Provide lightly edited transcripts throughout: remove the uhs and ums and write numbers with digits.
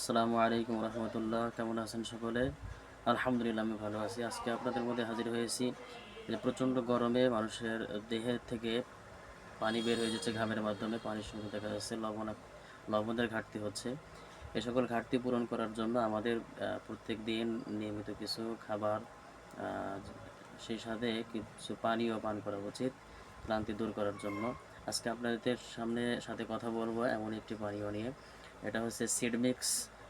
আসসালামু আলাইকুম রহমতুল্লাহ, কেমন আছেন সকলে? আলহামদুলিল্লাহ, আমি ভালো আছি। আজকে আপনাদের মধ্যে হাজির হয়েছি যে প্রচণ্ড গরমে মানুষের দেহের থেকে পানি বের হয়ে যাচ্ছে ঘামের মাধ্যমে, পানির সঙ্গে দেখা যাচ্ছে লবণের ঘাটতি হচ্ছে। এ সকল ঘাটতি পূরণ করার জন্য আমাদের প্রত্যেক দিন নিয়মিত কিছু খাবার, আহ, সেই সাথে কিছু পানীয় পান করা উচিত ক্লান্তি দূর করার জন্য। আজকে আপনাদের সাথে কথা বলবো এমন একটি পানীয় নিয়ে। এটা হচ্ছে সিড মিক্স।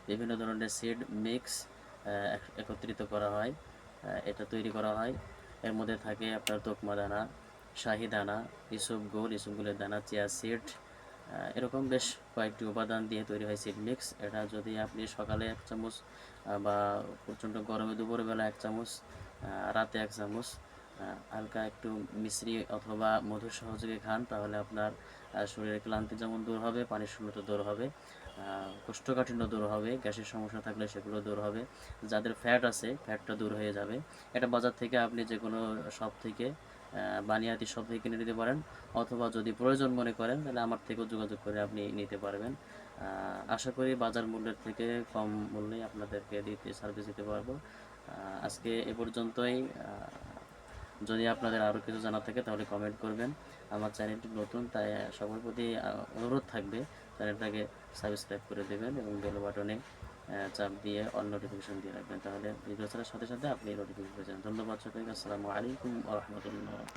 বিভিন্ন ধরনের সিড মিক্স একত্রিত করা হয়, এটা তৈরি করা হয়। এর মধ্যে থাকে আপনার তোকমা দানা, শাহি দানা, ইসবগুলের দানা, চিয়া সিড, এরকম বেশ কয়েকটি উপাদান দিয়ে তৈরি হয় সিড মিক্স। এটা যদি আপনি সকালে 1 চামচ, বা প্রচণ্ড গরমে দুপুরবেলা 1 চামচ, রাতে 1 চামচ হালকা একটু মিশ্রি অথবা মধুর সহযোগে খান, তাহলে আপনার শরীরের ক্লান্তি যেমন দূর হবে, পানির শূন্যতা দূর হবে, কোষ্ঠকাঠিন্য দূর হবে, গ্যাসের সমস্যা থাকলে সেগুলো দূর হবে, যাদের ফ্যাট আছে ফ্যাটটা দূর হয়ে যাবে। এটা বাজার থেকে আপনি যে কোনো শপ থেকে, বানিয়াতি শপ থেকে কিনে নিতে পারেন, অথবা যদি প্রয়োজন মনে করেন তাহলে আমার থেকেও যোগাযোগ করে আপনি নিতে পারবেন। আশা করি বাজার মূল্যের থেকে কম মূল্যে আপনাদেরকে সার্ভিস দিতে পারবো। আজকে এ পর্যন্তই। যদি আপনাদের আরও কিছু জানা থাকে তাহলে কমেন্ট করবেন। আমার চ্যানেলটি নতুন, তাই সবার প্রতি অনুরোধ থাকবে চ্যানেলটাকে সাবস্ক্রাইব করে দেবেন এবং বেল বাটনে চাপ দিয়ে অল নোটিফিকেশন দিয়ে রাখবেন, তাহলে ভিডিও ছাড়ার সাথে সাথে আপনি নোটিফিকেশন পেয়ে যাবেন। ধন্যবাদ সকলকে। আসসালামু আলাইকুম ওয়া রাহমাতুল্লাহ।